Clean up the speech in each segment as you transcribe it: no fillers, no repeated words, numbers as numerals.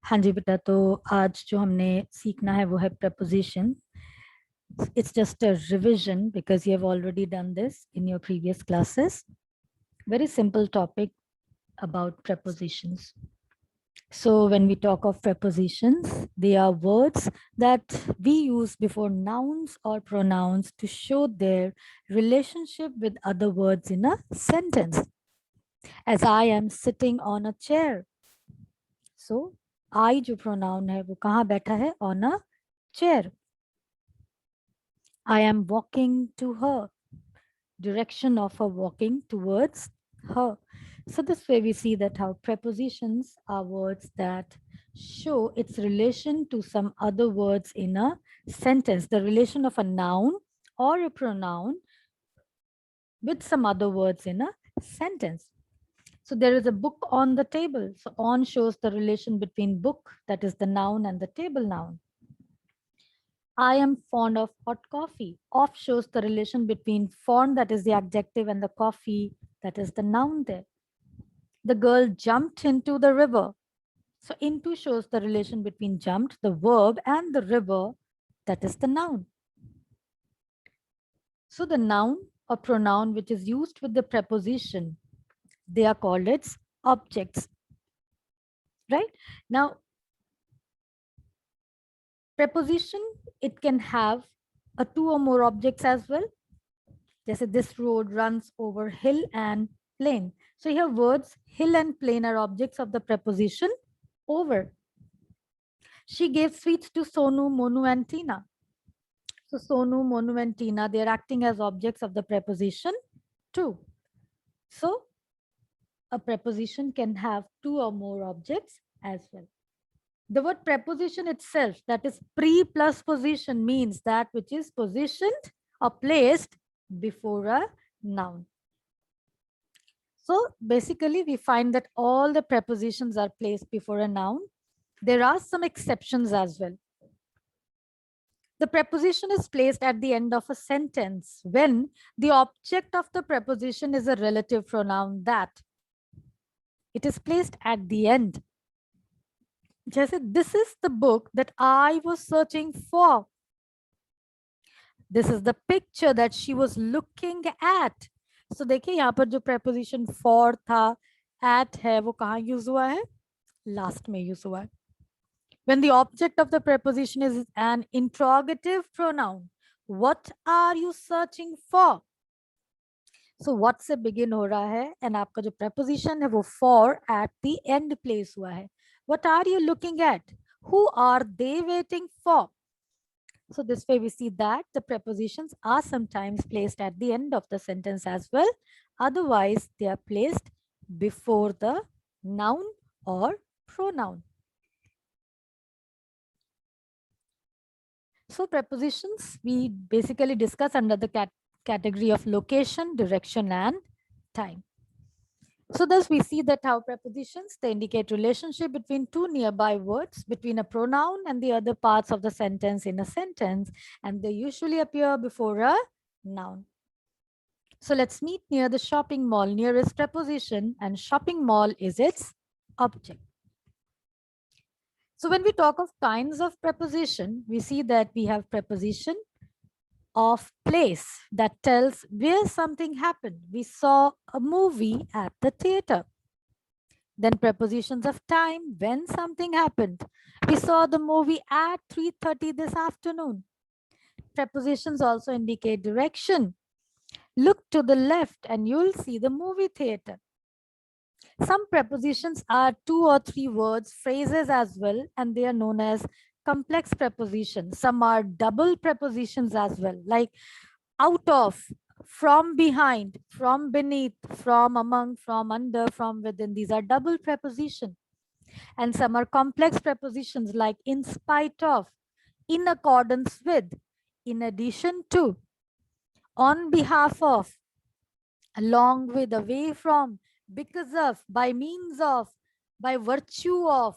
हाँ जी बेटा, तो आज जो हमने सीखना है वो है preposition. It's just a revision because you have already done this in your previous classes. Very simple topic about prepositions. So when we talk of prepositions, they are words that we use before nouns or pronouns to show their relationship with other words in a sentence. As I am sitting on a chair. So I जो pronoun है वो कहाँ बैठा है? On a chair. I am walking to her. Direction of her walking towards her. So this way we see that how prepositions are words that show its relation to some other words in a sentence, the relation of a noun or a pronoun with some other words in a sentence. So there is a book on the table. So on shows the relation between book, that is the noun, and the table noun. I am fond of hot coffee. Of shows the relation between fond, that is the adjective, and the coffee, that is the noun there. The girl jumped into the river. So into shows the relation between jumped, the verb, and the river, that is the noun. So the noun or pronoun which is used with the preposition, they are called its objects. Right? Now, preposition, it can have a two or more objects as well. Just this road runs over hill and plain. So here words hill and plain are objects of the preposition over. She gave sweets to Sonu, Monu, and Tina. So Sonu, Monu, and Tina, they are acting as objects of the preposition to. So a preposition can have two or more objects as well. The word preposition itself, that is pre plus position, means that which is positioned or placed before a noun. So basically we find that all the prepositions are placed before a noun. There are some exceptions as well. The preposition is placed at the end of a sentence when the object of the preposition is a relative pronoun that. It is placed at the end. Just this is the book that I was searching for. This is the picture that she was looking at. So देखिए यहाँ पर जो preposition for था, at है, वो कहाँ use हुआ है? Last में use हुआ है. When the object of the preposition is an interrogative pronoun, what are you searching for? So what से begin हो रहा है and आपका जो preposition है वो for at the end place हुआ है. What are you looking at? Who are they waiting for? So this way we see that the prepositions are sometimes placed at the end of the sentence as well. Otherwise, they are placed before the noun or pronoun. So prepositions we basically discuss under the category of location, direction, and time. So thus we see that how prepositions, they indicate relationship between two nearby words, between a pronoun and the other parts of the sentence in a sentence, and they usually appear before a noun. So let's meet near the shopping mall, nearest preposition, and shopping mall is its object. So when we talk of kinds of preposition, we see that we have preposition of place that tells where something happened. We saw a movie at the theater. Then prepositions of time, when something happened. We saw the movie at 3:30 this afternoon. Prepositions also indicate direction. Look to the left and you'll see the movie theater. Some prepositions are two or three words, phrases as well, and they are known as complex prepositions. Some are double prepositions as well, like out of, from behind, from beneath, from among, from under, from within. These are double prepositions. And some are complex prepositions like in spite of, in accordance with, in addition to, on behalf of, along with, away from, because of, by means of, by virtue of,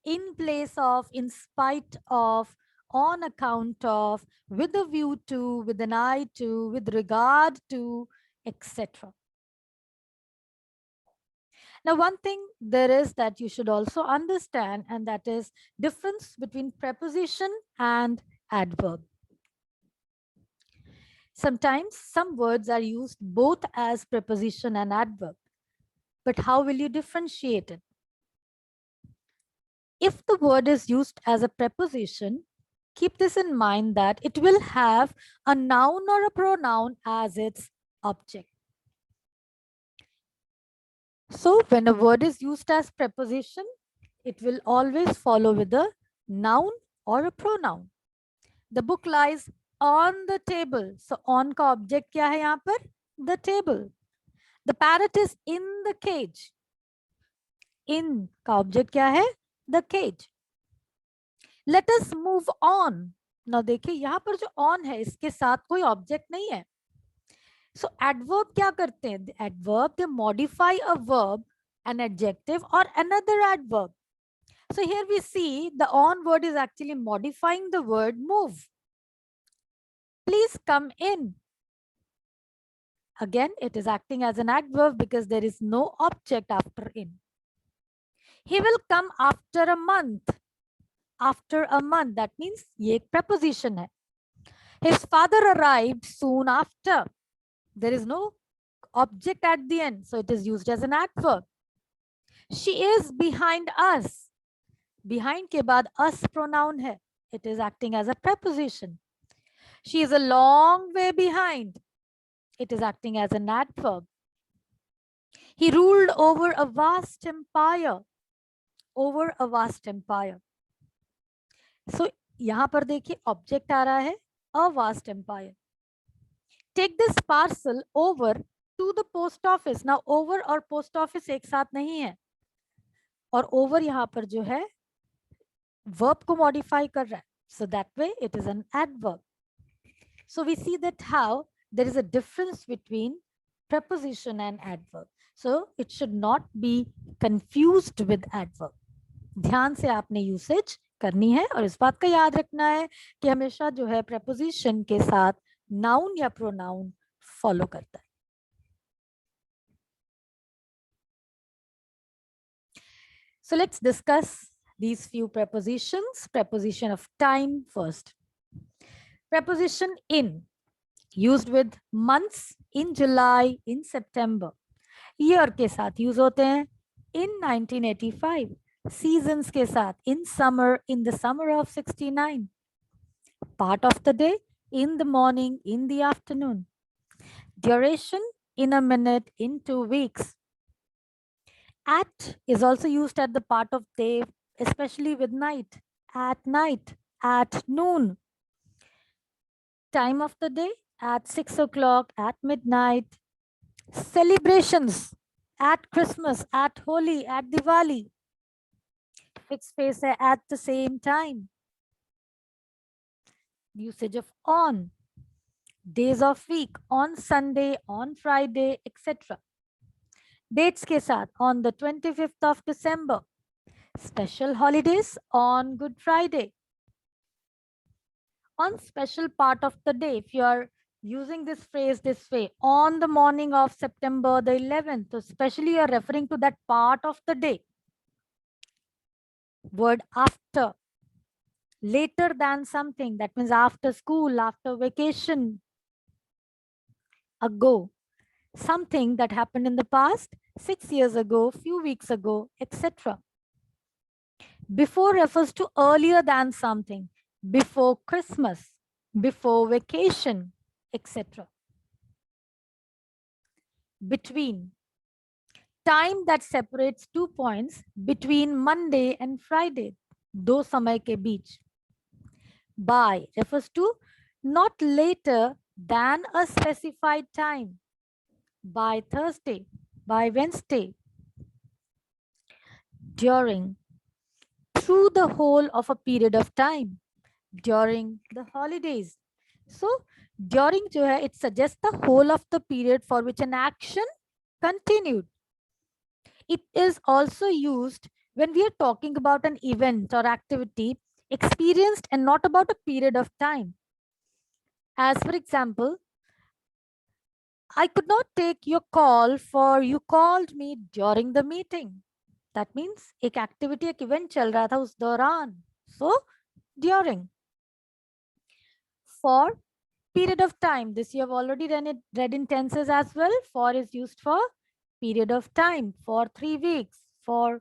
in place of, in spite of, on account of, with a view to, with an eye to, with regard to, etc. Now, one thing there is that you should also understand, and that is difference between preposition and adverb. Sometimes some words are used both as preposition and adverb, but how will you differentiate it? If the word is used as a preposition, keep this in mind that it will have a noun or a pronoun as its object. So when a word is used as preposition, it will always follow with a noun or a pronoun. The book lies on the table. So on का object क्या है यहाँ पर? The table. The parrot is in the cage. In का object क्या है? The cage. Let us move on. Now देखिए यहाँ पर जो on है इसके साथ कोई object नहीं है. So adverb क्या करते हैं? The adverb, they modify a verb, an adjective or another adverb. So here we see the on word is actually modifying the word move. Please come in. Again, it is acting as an adverb because there is no object after in. He will come after a month. After a month, that means ये एक preposition है. His father arrived soon after. There is no object at the end, so it is used as an adverb. She is behind us. Behind के बाद us pronoun है. It is acting as a preposition. She is a long way behind. It is acting as an adverb. He ruled over a vast empire. Over a vast empire. So यहाँ पर देखिए object आ रहा है a vast empire. Take this parcel over to the post office. Now over और post office एक साथ नहीं है और over यहाँ पर जो है verb को modify कर रहा है. So that way it is an adverb. So we see that how there is a difference between preposition and adverb. So it should not be confused with adverb. ध्यान से आपने यूसेज करनी है और इस बात का याद रखना है कि हमेशा जो है preposition के साथ noun या pronoun follow करता है. So let's discuss these few prepositions. Preposition of time first. Preposition in, used with months, in July, in September. Year के साथ use होते हैं in 1985. Seasons के साथ in summer, in the summer of 69. Part of the day, in the morning, in the afternoon. Duration, in a minute, in 2 weeks. At is also used at the part of day, especially with night. At night, at noon. Time of the day, at 6 o'clock, at midnight. Celebrations, at Christmas, at Holi, at Diwali. Fixed face at the same time. Usage of on. Days of week, on Sunday, on Friday, etc. Dates के साथ on the 25th of December. Special holidays on Good Friday. On special part of the day, if you are using this phrase this way, on the morning of September the 11th, so especially you are referring to that part of the day. Word after, later than something, that means after school, after vacation, ago, something that happened in the past, 6 years ago, few weeks ago, etc. Before refers to earlier than something, before Christmas, before vacation, etc. Between, time that separates 2 points between Monday and Friday, दो समय के बीच. By refers to not later than a specified time. By Thursday, by Wednesday. During, through the whole of a period of time. During the holidays. So during जो है, it suggests the whole of the period for which an action continued. It is also used when we are talking about an event or activity experienced and not about a period of time. As for example, I could not take your call for you called me during the meeting. That means एक activity, एक event चल रहा था उस दौरान. So during. For period of time, this you have already read in tenses as well. For is used for period of time, for 3 weeks, for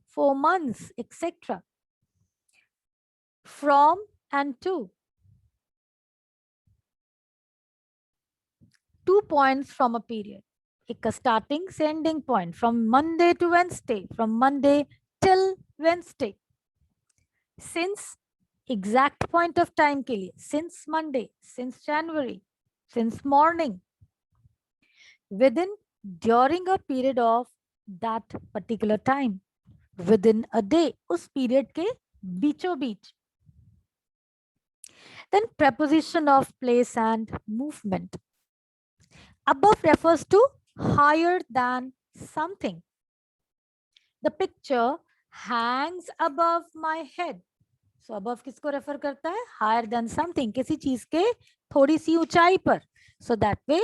4 months, etc. From and to. 2 points from a period. A starting से ending point, from Monday to Wednesday, from Monday till Wednesday. Since exact point of time के लिए, since Monday, since January, since morning, within, during a period of that particular time, within a day, उस period के बीचों बीच. Then preposition of place and movement. Above refers to higher than something. The picture hangs above my head. So above किसको refer करता है? Higher than something. किसी चीज के थोड़ी सी ऊंचाई पर. So that way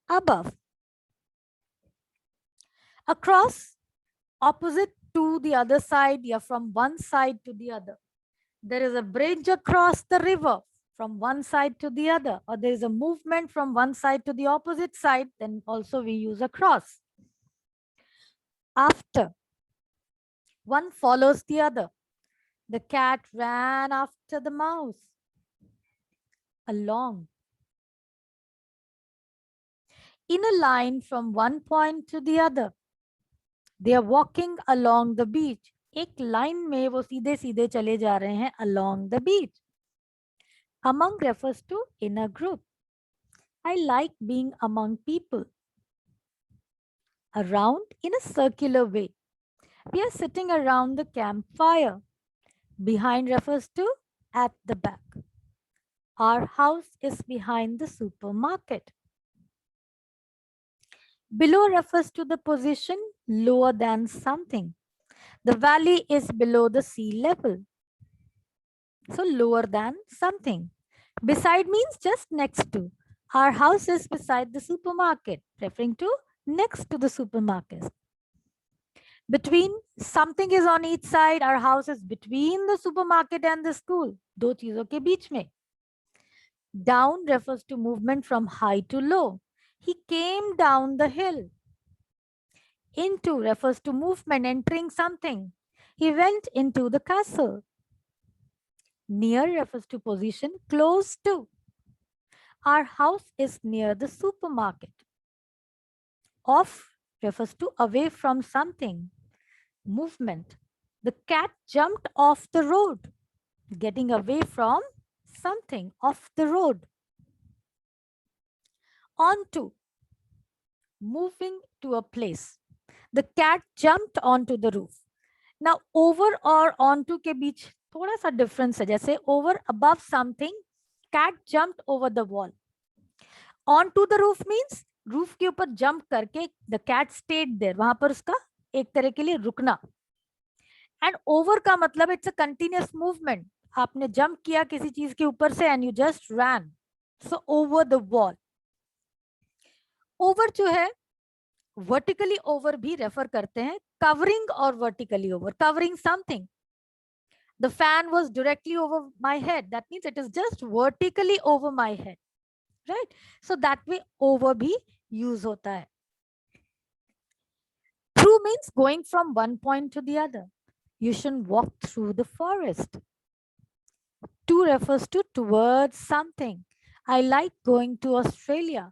above. Across, opposite to the other side, yeah, from one side to the other. There is a bridge across the river from one side to the other, or there is a movement from one side to the opposite side, then also we use across. After, one follows the other. The cat ran after the mouse. Along. In a line from one point to the other. They are walking along the beach. एक line में वो सीधे सीधे चले जा रहे हैं along the beach. Among refers to in a group. I like being among people. Around in a circular way. We are sitting around the campfire. Behind refers to at the back. Our house is behind the supermarket. Below refers to the position lower than something. The valley is below the sea level. So lower than something. Beside means just next to. Our house is beside the supermarket, referring to next to the supermarket. Between, something is on each side. Our house is between the supermarket and the school. दो चीजों के बीच में. Down refers to movement from high to low. He came down the hill. Into refers to movement, entering something. He went into the castle. Near refers to position, close to. Our house is near the supermarket. Off refers to away from something. Movement. The cat jumped off the road. Getting away from something, off the road. Onto. Moving to a place. The cat jumped onto the roof. Now over और onto के बीच थोड़ा सा difference है. जैसे over, above something, cat jumped over the wall. Onto the roof means roof के ऊपर jump करके the cat stayed there. वहां पर उसका एक तरह के लिए रुकना. And over का मतलब it's a continuous movement. आपने jump किया किसी चीज के ऊपर से and you just ran. So over the wall. Over जो है vertically over भी refer करते हैं. Covering or vertically over. Covering something. The fan was directly over my head. That means it is just vertically over my head. Right? So that way over भी use होता है. Through means going from one point to the other. You shouldn't walk through the forest. To refers to towards something. I like going to Australia.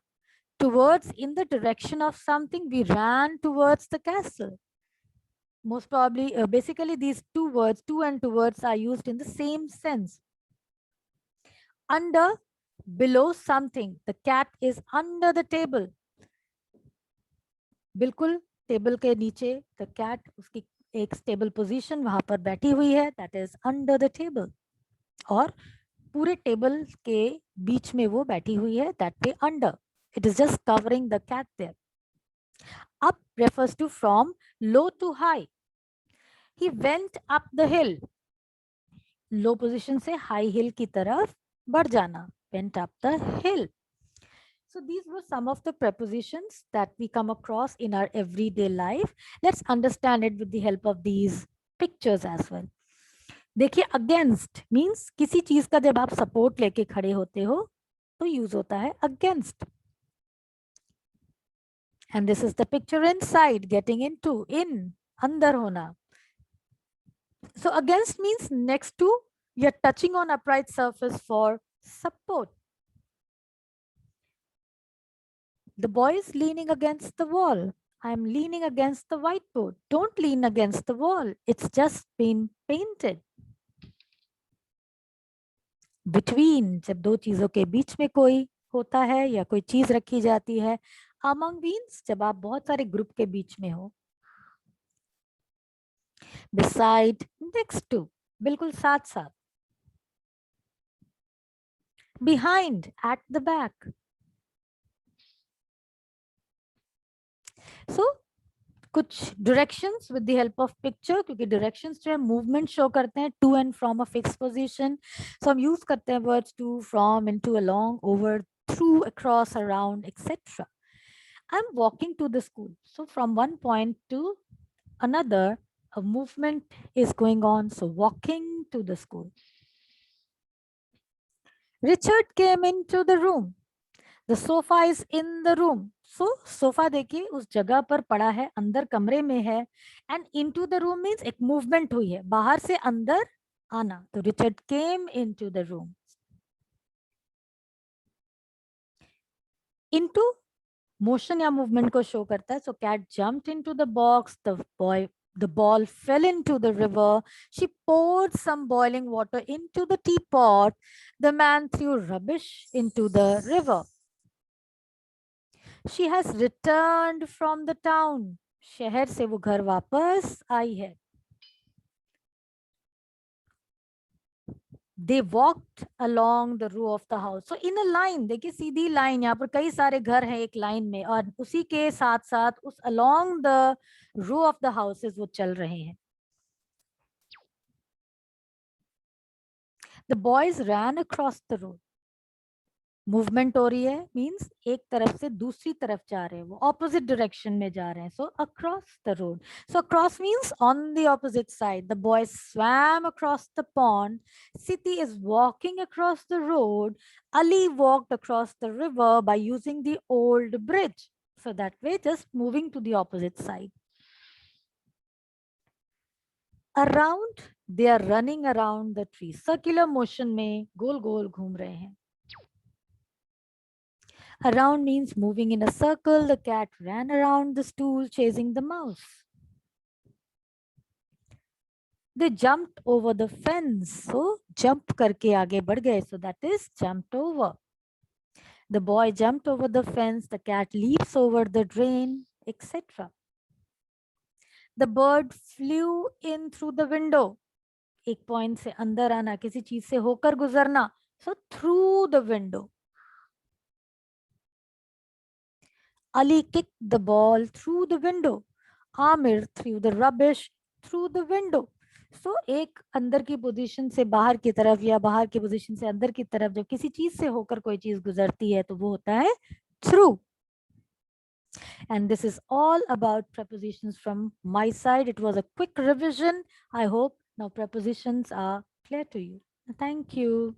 Towards, in the direction of something, we ran towards the castle. Most probably, basically these two words, to and towards, are used in the same sense. Under, below something. The cat is under the table. बिल्कुल table के नीचे the cat, उसकी एक stable position वहां पर बैठी हुई है, that is under the table. और पूरे टेबल के बीच में वो बैठी हुई है, that way under. It is just covering the cat there. Up refers to from low to high. He went up the hill. Low position से high hill की तरफ बढ़ जाना. Went up the hill. So these were some of the prepositions that we come across in our everyday life. Let's understand it with the help of these pictures as well. देखिए, against means किसी चीज का जब आप support लेके खड़े होते हो तो यूज होता है against. And this is the picture inside, getting into, in, अंदर होना. So against means next to, you're touching on upright surface for support. The boy is leaning against the wall. I'm leaning against the whiteboard. Don't lean against the wall. It's just been painted. Between, जब दो चीजों के बीच में कोई होता है या कोई चीज रखी जाती है. Among means जब आप बहुत सारे ग्रुप के बीच में हो. Beside, next to, बिल्कुल साथ साथ. Behind, at the back. So कुछ directions with the help of picture, क्योंकि डायरेक्शंस जो है मूवमेंट शो करते हैं to and from a fix position. So हम यूज करते हैं words to, from, into, along, over, through, across, around, etcetera. I am walking to the school. So from one point to another, a movement is going on. So walking to the school. Richard came into the room. The sofa is in the room. So sofa देखिए उस जगह पर पड़ा है, अंदर कमरे में है. And into the room means एक movement हुई है, बाहर से अंदर आना. तो Richard came into the room. Into motion या movement को show करता है. So cat jumped into the box. The ball fell into the river. She poured some boiling water into the teapot. The man threw rubbish into the river. She has returned from the town. शहर से वो घर वापस आई है. They walked along the row of the house. So in a line, देखिए सीधी line, यहाँ पर कई सारे घर हैं एक लाइन में, और उसी के साथ साथ उस along the row of the houses वो चल रहे हैं. The boys ran across the road. Movement हो रही है मींस एक तरफ से दूसरी तरफ जा रहे हैं, वो ऑपोजिट डायरेक्शन में जा रहे हैं. So across the road. So across means on the opposite side. The boys swam across the pond. City is walking across the road. Ali walked across the river by using the old bridge. So that way just moving to the opposite side. Around, they are running around the tree. Circular motion में गोल गोल घूम रहे हैं. Around means moving in a circle. The cat ran around the stool chasing the mouse. They jumped over the fence. So jump करके आगे बढ़ गए. So that is jumped over. The boy jumped over the fence. The cat leaps over the drain, etc. The bird flew in through the window. एक point से अंदर आना, किसी चीज से होकर गुजरना. So through the window. Ali kicked the ball through the window. Amir threw the rubbish through the window. So एक अंदर की पोजीशन से बाहर की तरफ या बाहर की पोजीशन से अंदर की तरफ जब किसी चीज से होकर कोई चीज गुजरती है तो वो होता है through. And this is all about prepositions from my side. It was a quick revision. I hope now prepositions are clear to you. Thank you.